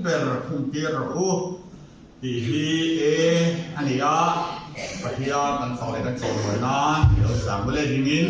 ber khung tir u ti hi e ania pathia kan so le kan so na lo sang le dingin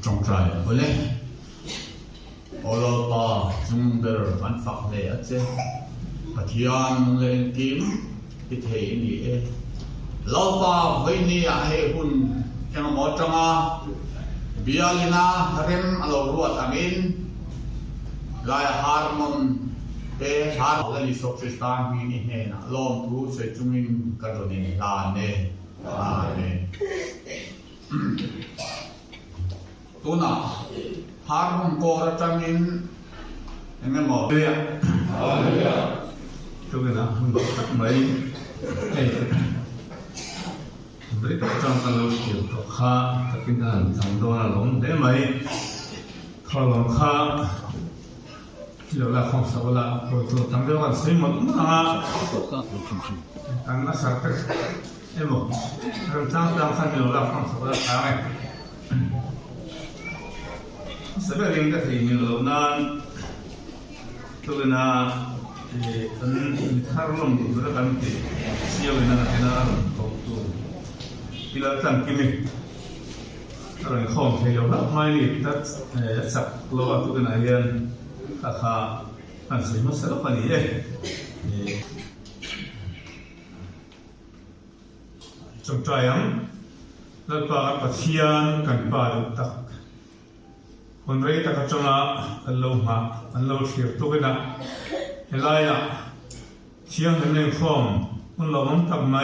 trong trái boleh olo pa chung ber an phak le ache pathian lên kim ti thei ni e lo pa voi ni a he hun kang mo tanga bialina rem alo ruat amin lai harmon te har le sok sistan mi ni he na lom tu se chungin kadoni la ne tuna harmon ko ratamin engel mo ya tu na mai beri kacang kalau kil kha tapi kan samdona long de mai kalau kha jola khom sabala to tambe wan sei mo na kan na sarta emo kan tang tang kan jola khom sabala ai sebab yang dah ini lo nan tu na harlong tu kan siapa nak tu bila tang kimi orang khom theo lắm mai ni tất sắp lo tu cái này kha anh sẽ mất rất là nhiều trong trái em lớp ba bắt hiền cần ba được takคนเรียกตะกจงอ่ะอันโลหะอันโลเสียบตัวกันนะเฮลัยอ่ะเชียงเงินคอมมันเรามันทำไหม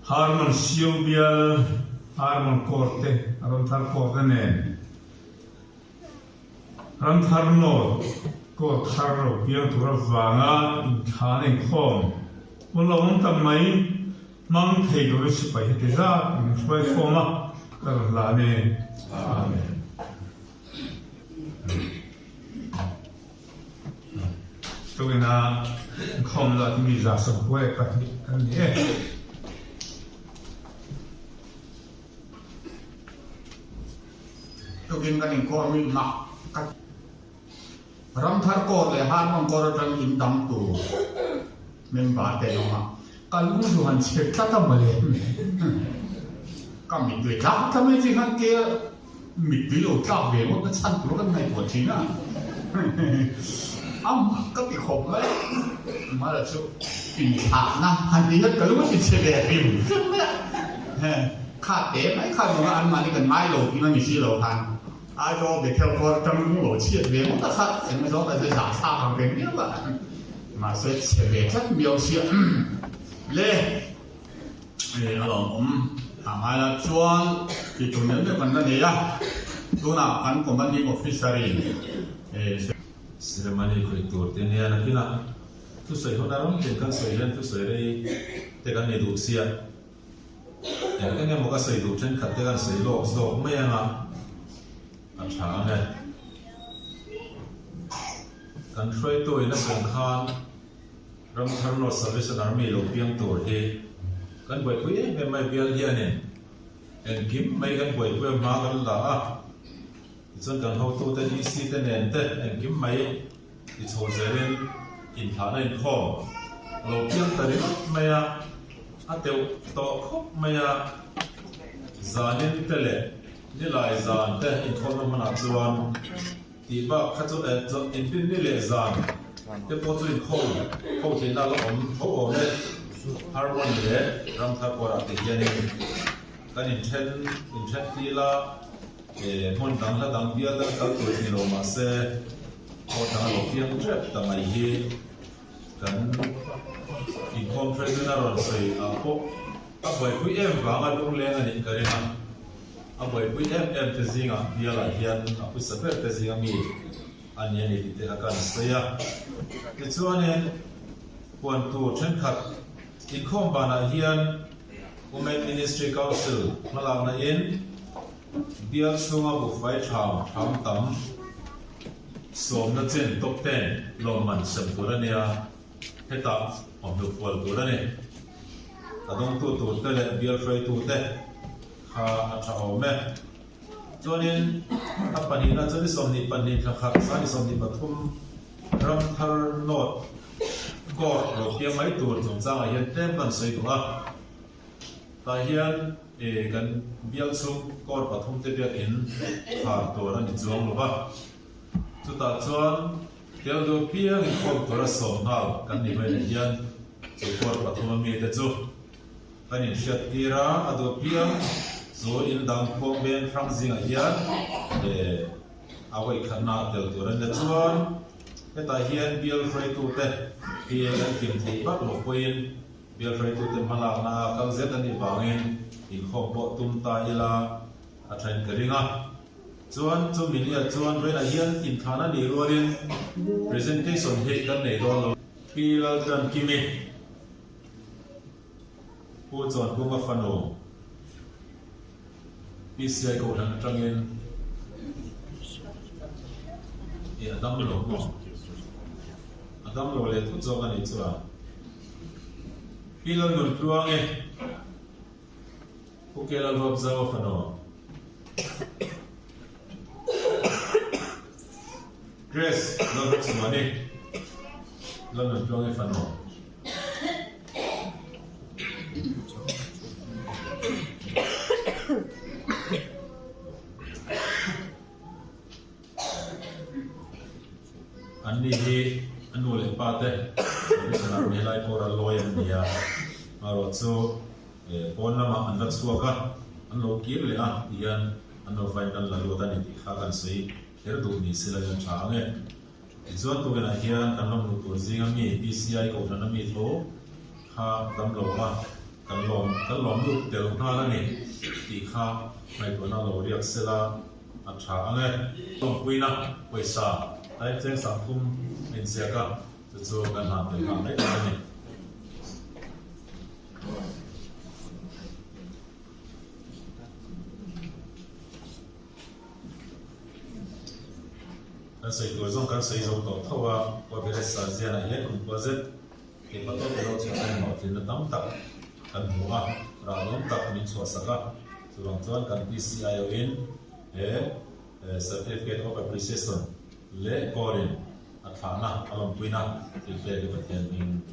ฮาร์มันซิวเบียลฮาร์มันคอร์เตอารมณ์ทาร์คอร์เตเนี่ยรันทาร์โนก็ทาร์โรเบียงตัวรับวางอ่ะทานเองคอม một lòng tâm mấy mang thầy đối sự phải thế ra phải phong á cần là nên tôi na không là thì mình giả sử quay cái này tôi kinh cái có mình mặc cái ram thar ko le har mong ko rang in dam tu men ba te no ma ka lu su han che ta ta ma le ka mi tu ta ta me ji han ke mi tu lo ta ve mo ta chan tu kan nai bo chi na cái bị khổ đấy mà là chỗ bình thản năm hành đi hết cái lúc mình sẽ về bình khát té mấy khát mà ăn mà đi cần mai lẩu thì nó mình xí lẩu hàng ai cho để theo con trong những lẩu chiết về một cái khát thì mới cho cái giả sao hàng cái biết vậy mà sẽ về rất nhiều chuyện lên thì nó cũng hay là chuan thì chủ nhân cái vấn đề này á tôi nào anh cũng đang đi officially Seremani kultur tiada nak kena tu saya hodaron dengan saya dan tu saya dari dengan edusia. Yang kan yang muka saya itu jen kat dengan saya lo macam mana? Macam ni. Kan try tu ini sengkan ram terno service army lo piang tu he. Kan buat kuih memang biar dia ni. En kim mai kan buat kuih makan lah. Dân cần hậu tu tên đi si tên nền tên anh kiếm máy thì chỗ giờ lên in thả nên khó lỗ piang tới mày à tiêu to khóc mày giàn nên tên lệ như lại giàn tên in khó nó mà chuan thì ba khát chỗ in pin như lệ giàn cái bộ chỗ in khó thì nào là ổn đấy harmony lệ ram thar qua thì hiện nay cái in chen đi là môn đăng là đăng bia đăng các tuổi thì lo mà sẽ môn đăng lo piang trap đăng ai hi kan income present là rồi say apo abai kui em vàng ăn uống lên anh cái này abai kui em thế gì ngà bia là hiền apu sắp thế gì ngà mi anh ấy thì thế kan saya cái chỗ này quan tu chân khát income ban là hiền Women Ministry Council mà làm na in biar sunga bu fai tham tam som na chen top 10 loman sam turania heta om du fol turane adong tu te le biar fai tu te ha acha ome chonin apani na chani som ni pani kha kha sani som ni pathum ram thar not ko ro pia mai tur chung chang a hian tem ban sei dunga ta hian kan bial sum kor pathum te biak in thar tor ani chuang lova chuta chuan tel do piang in khom tora som hal kan ni mai hian chu kor pathum mi te chu kan in shat tira ado piang zo in dang khom ben frang zinga hian awai khanna tel tor an chuan heta hian bial frai tu te pia kan kim thei bak lo poin bial frai tu te malak na kal zet ani bangin in khom bo tum ta ila a train karinga chuan chu min ya chuan rena hian in thana ni rolin presentation he kan nei do lo pilal dan kimi pu chuan pu ma fano PCI ko han tangin adam lo le tu zo ani chuan pilal nun tuang e Ukela lob zao fano. Grace, lob sumani. Lob nuntuang e fano. Anni hi anu le pate. Bisanar milai pora loyan dia. Marotso pon nama anda suaka ando kir le a ian ando final la lota ni kha kan sei her du ni sila yan change izon tu na hian kan lo nu tur zinga mi PCI ko na mi tho kha dam lo ma kan lom lu tel na la ni ti kha mai ko na lo riak sela a change to puina paisa ai cheng sa thum min sia ka chu kan ha te ka mai ta ni kan sei tur zong kan sei zo to thowa ko be sa ziana hian kun project ke pato be lo chha kan mo tin tam tak kan huwa ra lom tak min chwa saka chuang chuan kan PCIO in certificate of appreciation le korin athana alom puina til pe ke pathian min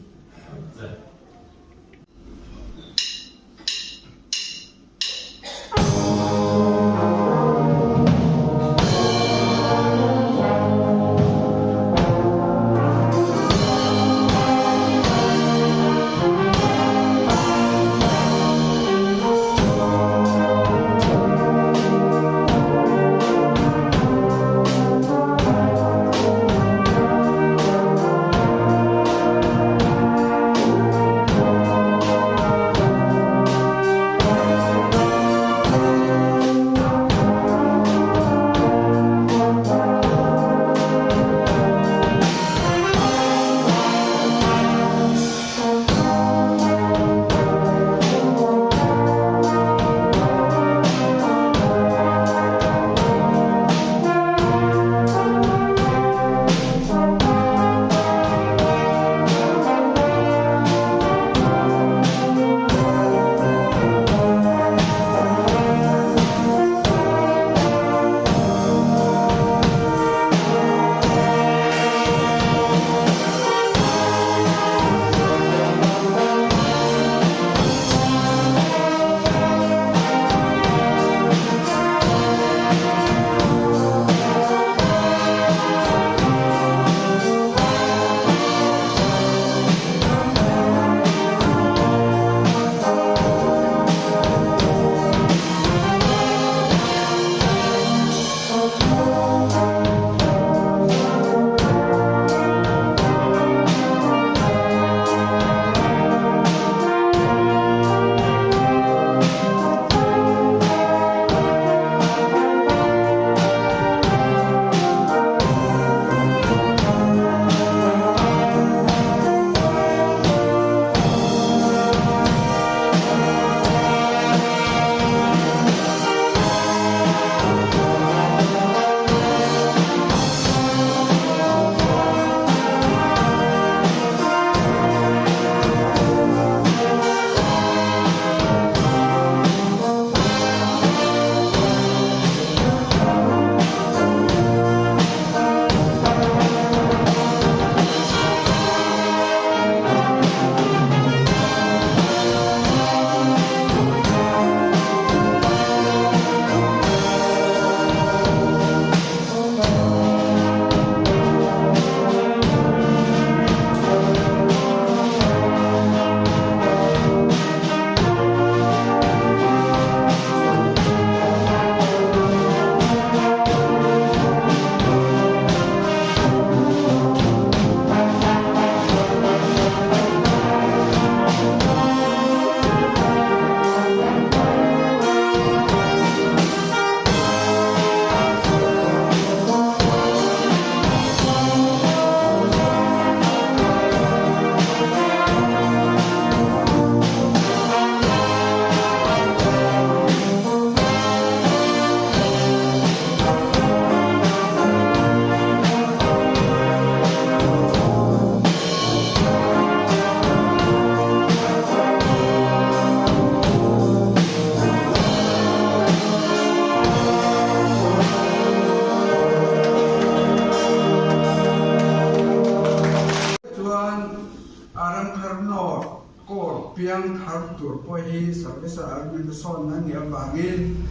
piang thar tur po hi service administration na nia bangin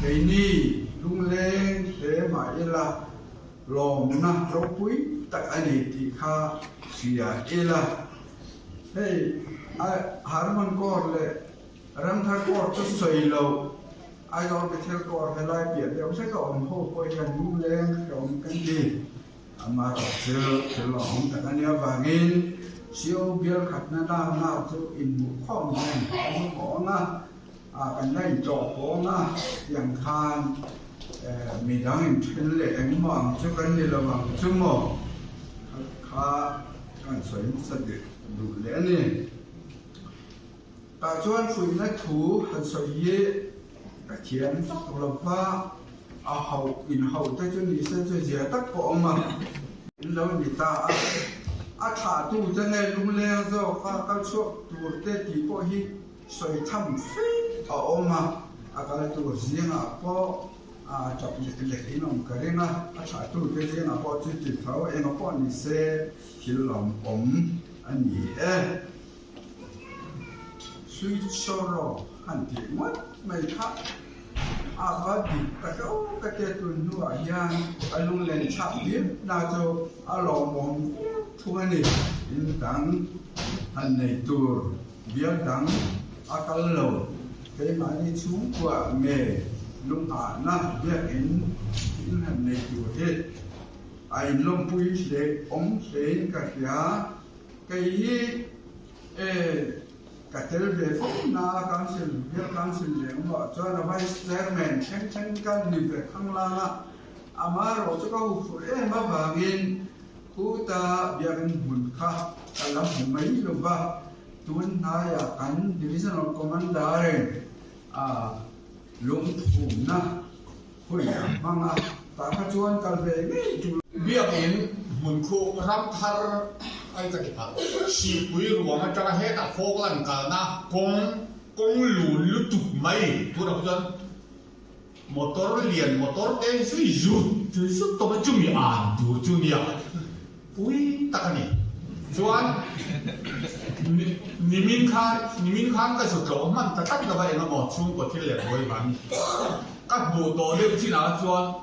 beini lungleng te ma ila lom na ropui tak ani ti kha sia ila hey harman kor le ram thar kor to soi lo ai go be thel kor helai pia de se ko on ho po kan lungleng rom kan di ama thel lo on tak ania bangin siêu biếng khát na đa na chú in một kho này không có na cái này trọ có naอย่างทานมีดังอินเทนเลเองมั่งช่วยกันนี่ละมั่งช่วยมั่งข้าการสวยสะดุดดูแลนี่การชวนฝุ่นนักถูหันสวยเยกระเทียนตัวละฟ้า hậu in hậu tới cho ni sẽ cho dễ tắc có mà in lâu ni ta thả tu cho nên lung leng rồi pha cao chuộc tu tê tí có hi soi thăm phết ở mà cái tu riêng có chọc lịch in ông cái na thả tu cái riêng có chỉ thấu em có ni sẽ hiểu lòng anh nhỉ suy soro hẳn thì mất mày khác abadi kau kata tu nua yang alung len chap dia na jo alo mom thuani in tang han nei tur bia dang akal lo ke ma ni chu kwa me lung na bia in han nei tur he ai lom pui le sen ka ya kai cái về phúc na council việc council liền mà cho là vice chairman chen kan ni về khang la ama ro cho ko fu e ma ba ngin ku ta biang hun kha ala mai lo ba tun na ya kan divisional commander lung thu na hui manga ta kha chuan kal ve ngi việc in mun khu ram thar ai cái gì si quý ruộng mà cho hết à phô lần cả na công lùn lút tụt mày tôi đọc chân motor liền motor tên suy rụt từ suốt tôi mới chung nhỉ đủ chung nhỉ quý ta này chuan nimin khan cái số chỗ mình ta tắt cái vậy nó bỏ chung của thiên liệt với bạn các bộ tổ đều chỉ là chuan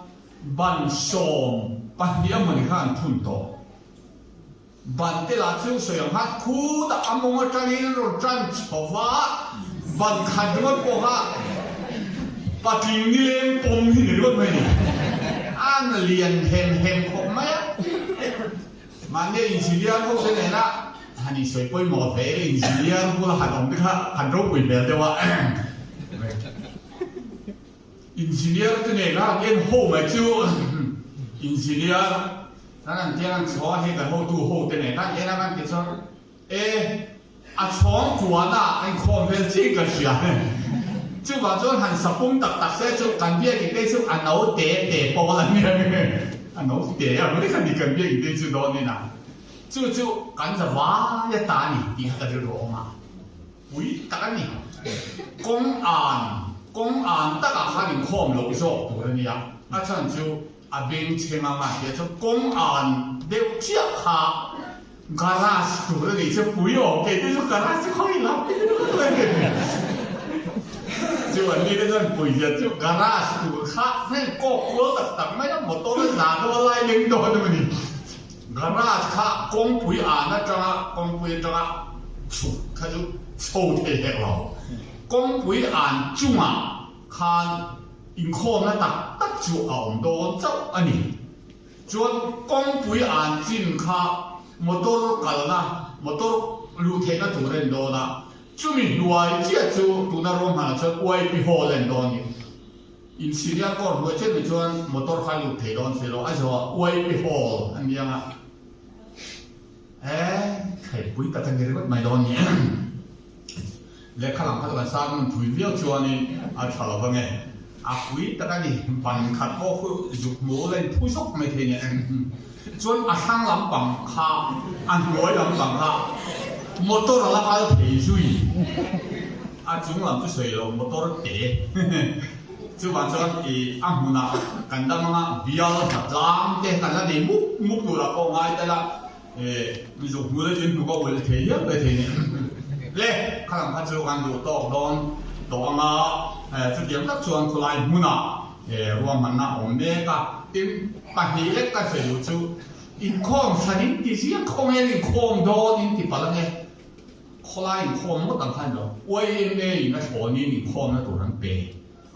ban sòng ban địa mình khan thun tổ ban te la chu so yang ha khu da among a tangin ro tran chowa ban khan ngot ko ha pating ni lem pom hi ni rot mai ni an lian hem ko mai man ne engineer ko se ne na hani soi poi mo fe engineer ko la han ong ka han ro pui be de wa engineer te ne na yen ho mai chu engineerนั่นที่นั่นช้อให้กับโฮตูโฮแต่ไหนนั่นนั่นที่ช้อช้อนกวนไอ้คอมเพลซี่ก็เสียจู่ว่าจู่หันสปุ่มตักเสียจู่กันเบี้ยอีกได้จู่อันเอาเตะปอละเนี่ยอันเอาเตะไม่ได้กันดีกันเบี้ยอีกได้จู่โดนนี่นะจู่กันจะว่าอย่าตานี่ดีก็จะรู้มาอุ้ยตานี่กงอ่านตะกับข้าดิคอมลงโซ่ตัวนี้อ่ะฉันจู่bên trên mà thì cho công an đều chia hạ garage tụi nó đi cho bùi ở cái chỗ garage không lắm chứ anh đi đến bùi giờ chỗ garage tụi khác nên có tất mấy một tô nó giả nó lại lên đó thôi mình garage khác công bùi an nó cho công bùi cho chủ cái chỗ sâu thế hệ rồi công bùi an chung khan in khom na tak chu aum don chau ani chuan kong pui an chin kha motor kalna motor lu the na tu ren do na chumi nuai chia chu tu na rom ha chuan oi pi ho len don ni in syria ko ru che chuan motor kha lu the don se lo a zo oi pi ho an yang a thai pui ta kan ri mai don ni le khalam kha ka sa mun pui viau chuan ni a thala ba nge quý ta đi bằng khát vô dục múa lên phui sốc mấy thế này chuan sang lắm bằng kha ăn muối lắm bằng kha motor là phải thể duy chúng làm cái sợi rồi motor để chứ bạn cho thì ăn hùn à cần đâm mà bia nó thật lắm thế cần là để múc đồ là có ngay đây là dục múa lên trên nó có một thế nhất về thế này lẽ khá làm phát cho ăn đồ to đònตัวมาจุดเดียวกับชวนคนไล่มุนารวมมันน่ะองเด็กก็ที่ปัจจัยเล็กก็เสียอยู่จู่อินคอมสันนิษฐานที่คอมเองอินคอมโดนอินที่ปะละเนี่ยคนไล่อินคอมก็ต่างกันเนาะวัยเองอินก็ชวนอินคอมนั่นตัวนั้นเปย์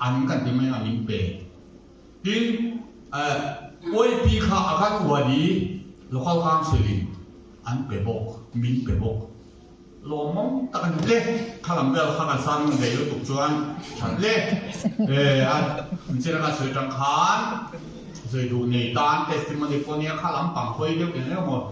อันกันที่ไม่อันนี้เปย์ที่วัยปีข้าอาการตัวดีแล้วก็ความเสี่ยงอันเปย์บอกมินเปย์บอกลมมตะกันเล่ข้าลำเบลข้ากันสั่งเดี๋ยวตุกชวนฉันเล่มันจะการสื่อจังขันสื่อดูในตานเทสติมอนีคนนี้ข้าลำปังคุยเดี๋ยวเป็นเรื่องหมด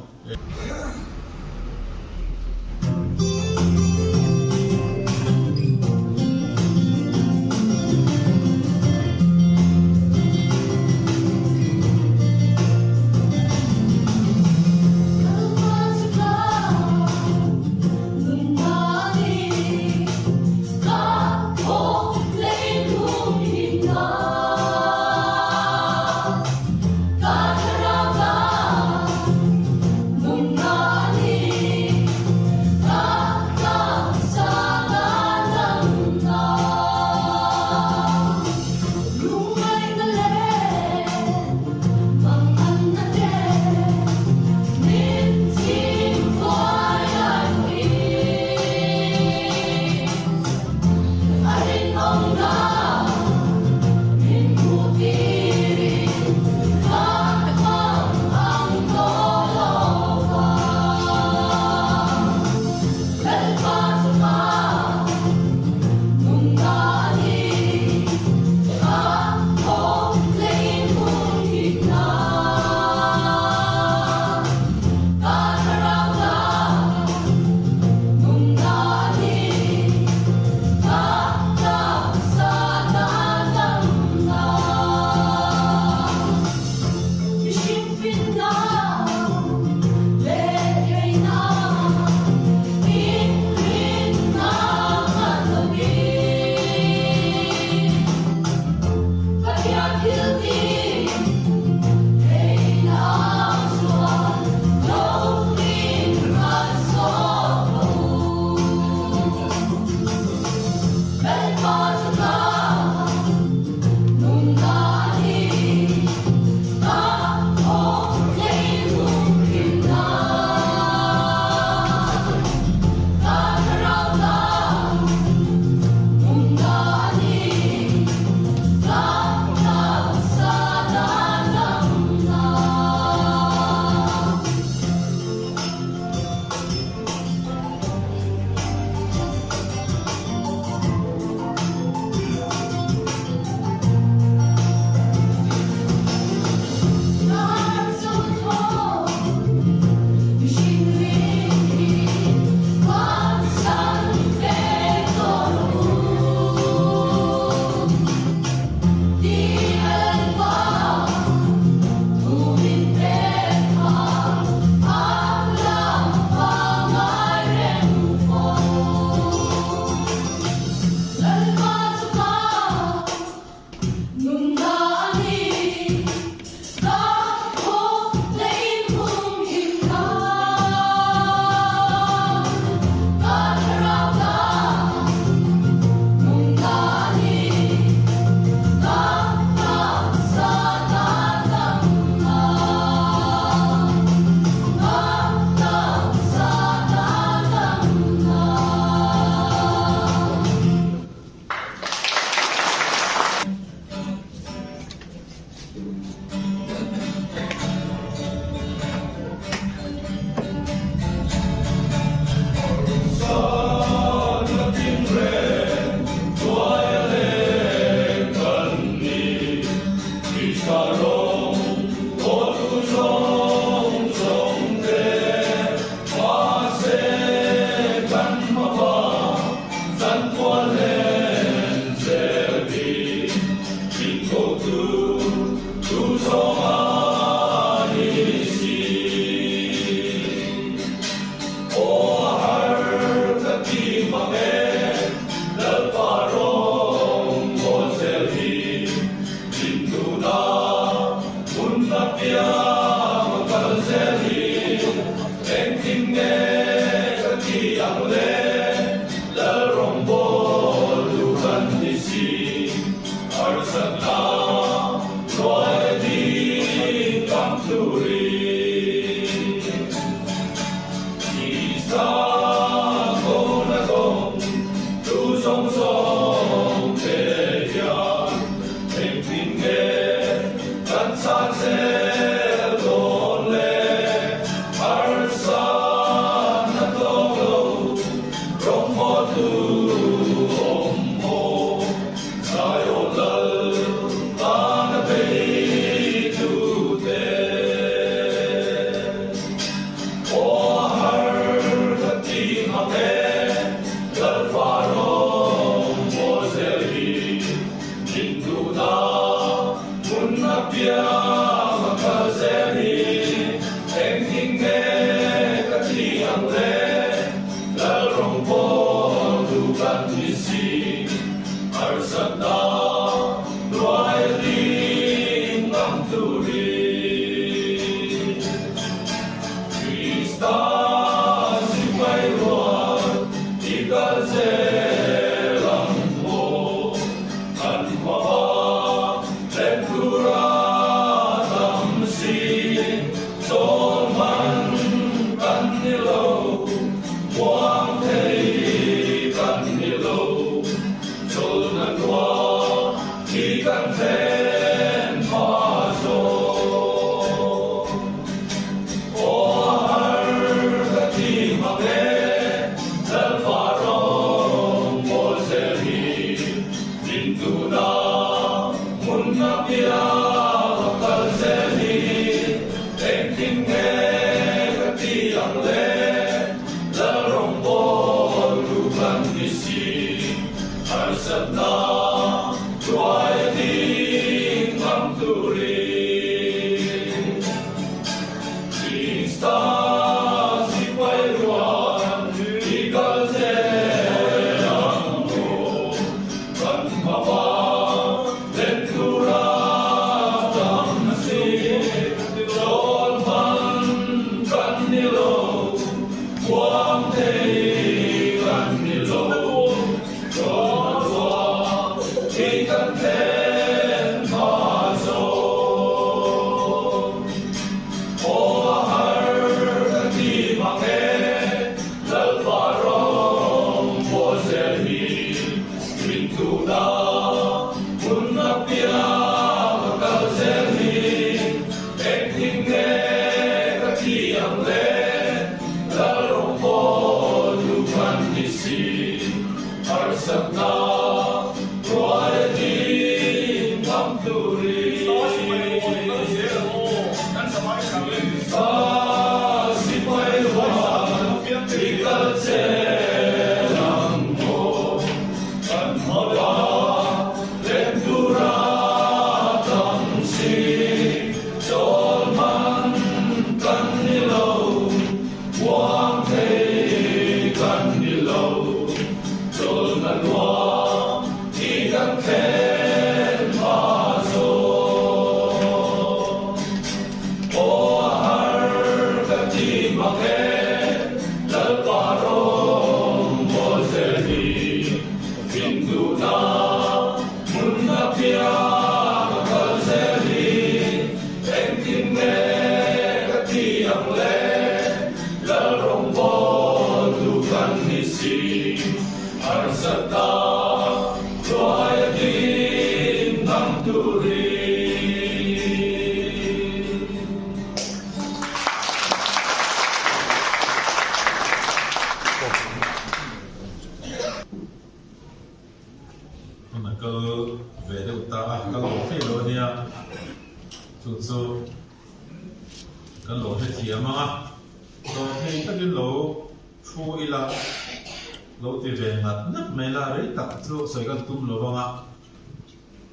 soi kan tum lo banga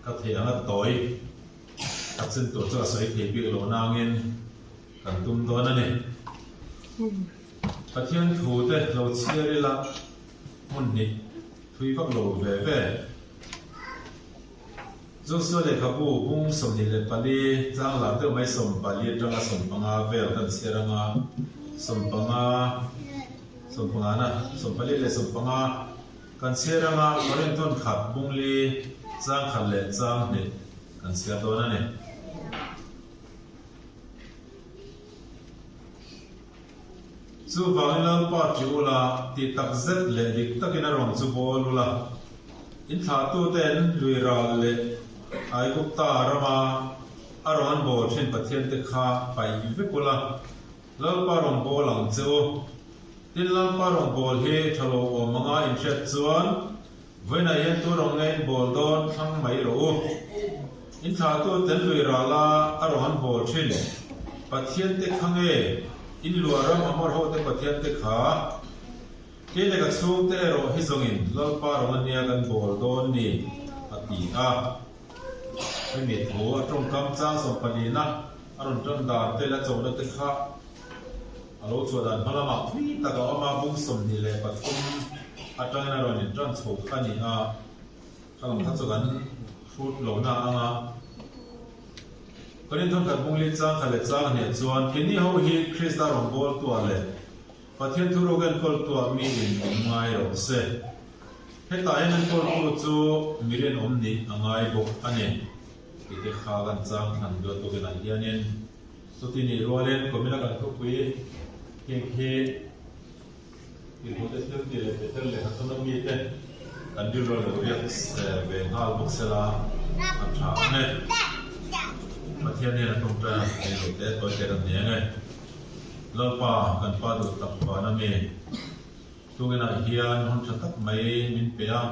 ka thea nga toy ka chen to cha soi the bi lo na ngin kan tum do na ne pathian thu te lo chiari la mun ni thui bak lo ve ve zo so le ka bu bung som ni le pali chang la te mai som pali tanga som panga vel kan siranga som panga na som pali le som panga kan siranga korin ton khat bungli chang khat le chang ne kan sia do na ne chu wangla pa chula ti tak zet le dik takina rong chu bolula in tha tu ten lui ra le ai gupta rama aron bol thin pathian te kha pai vekula lal pa rong bolang chu tin lam pa rong bol he thalo o manga in chat chuan voina yen tu rong nei bol don thang mai ro in tha tu ten lui ra la aron bol thin pathian te khange in luaram amor ho te pathian te kha ke le ka chung te ro hi zongin lal pa rong ania kan bol don ni ati a ai mi tho atong kam chang som palina aron ton dan te la chong te kha alo chuan halama thui taka ama bung som ni le pathum atang na ron in tran chho khani a kalam tha chuan fruit lo na anga korin thon kat bung li chang khale chang ne chuan kini ho hi krista rong bol tu ale pathian thu rogan kol tu mi in ngai ro se heta en kol tu chu miren om ni angai bok ane ite kha gan chang han do to gen hianin so tini rolen komina kan thu pui ke ibote tel le tel le hatona mi te kan dir ro le riak be hal bok sela atha ne pathian ne tum ta ne lo te to te ran ne ngai lalpa kan pa do tak pa na me tungena hian hon tha tak mai min pe a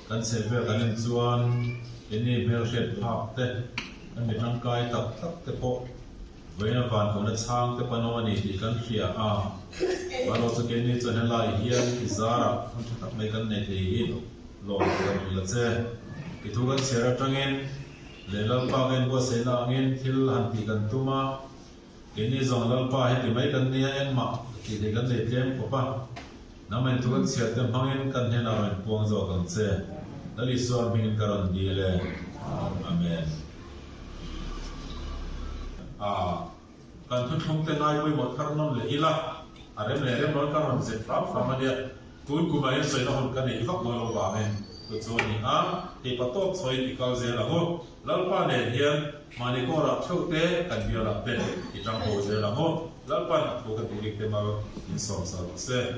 kan se ve kan chuan ini mel shet phak te kan mi tang kai tak tak te po veina van ko na chang te pano ani ti kan khia a walo chu ke ni chon la hian izara hon tha tak mai kan nei te hi lo kan la che ki thu kan sera tangin le lalpa gen bo se na ngin thil han ti kan tuma cái này dòng lalpa hay thì mấy cái này em mặc thì cái này thêm của bạn nó mình thu hút xe thêm phong em cần thế nào mình buông rồi cần xe đó là số mình cần đi lên amen cần thu hút tên ai với một khả năng là ila em nói các bạn sẽ pháp mà đi cuối cùng mà em xây ra một cái này phát ngồi lâu vàng em tôi cho ni thì bắt tốt xoay thì cao dễ là hốt lalpa này hiện mà đi qua là châu tế cần biểu là bên thì trong hồ dễ là hốt lalpa là thuộc cái việc mà in song sao sẽ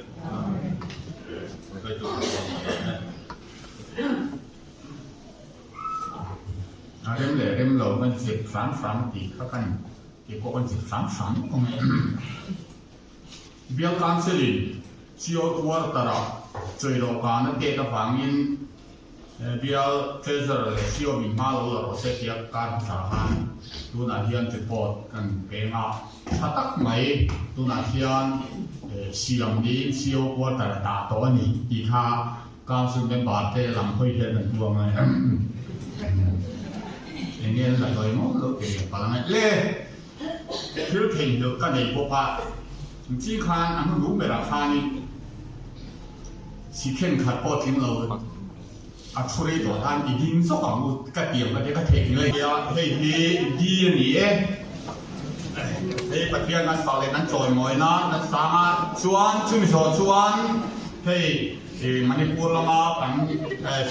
cái đó em lâu mình dịp phán thì các anh thì có con dịp phán không biểu can xử lý chiều tua tara chơi đồ can nó kê cái vàng in biểu treasure chiều bị mal rồi sẽ tiệc can trả hàng tu na hiền report cần cái ngã phát tắc mấy tu na hiền siam đi chiều tua tara ta to ni đi ha can xử bên bát thế làm hơi hiền mình tuang này anh em là người ngó lối cái gì bảo là lê thiếu thình được cái này bộ phận chỉ khan anhรู้ไม่ราคานี่สิเข่งขัดพอทิ้งเราช่วยตัวท่านอีดิ้งสองกระเทียมกระเทียมกระเทียมเลยเฮ้ยดีนี่เฮ้ยปะเทียนนั้นฝากเลยนั้นจอยมอยนะนั้นสามารถชวนชุ่มชวนเฮ้ยมันนี่พูดแล้วมาตั้ง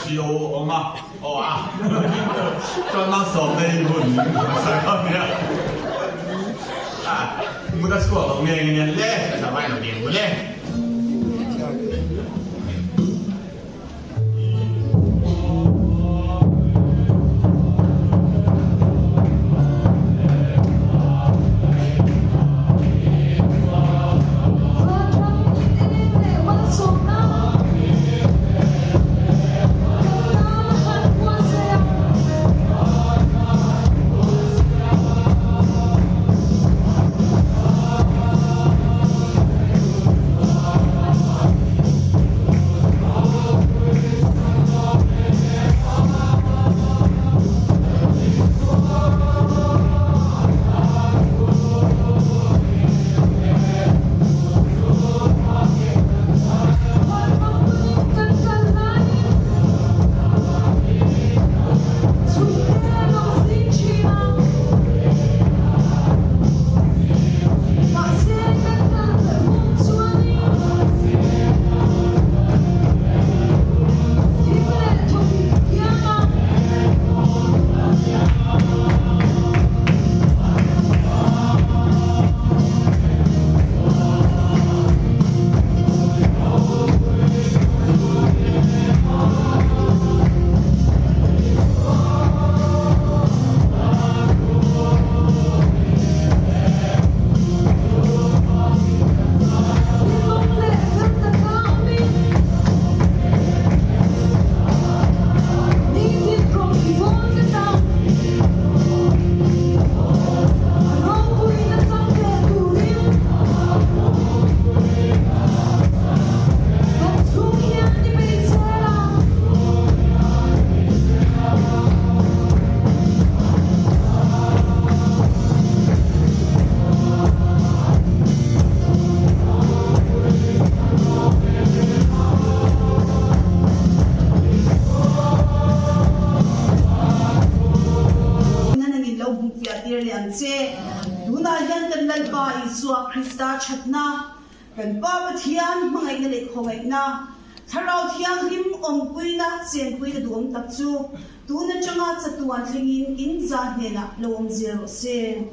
ซีโอออกมาจนมาสอบในหุ่นใส่เข้าเนี่ยmuda scuola un mio lei sta vai no tempo lei Isua Krista Chatna, Kan Baba Tian, Mangai Hongna, Tarau Tian Rim on Puina, Sien Pui the Dom Tatsu, Duna Changa Satuan Lingin in Zanhena, Loam 0 Se.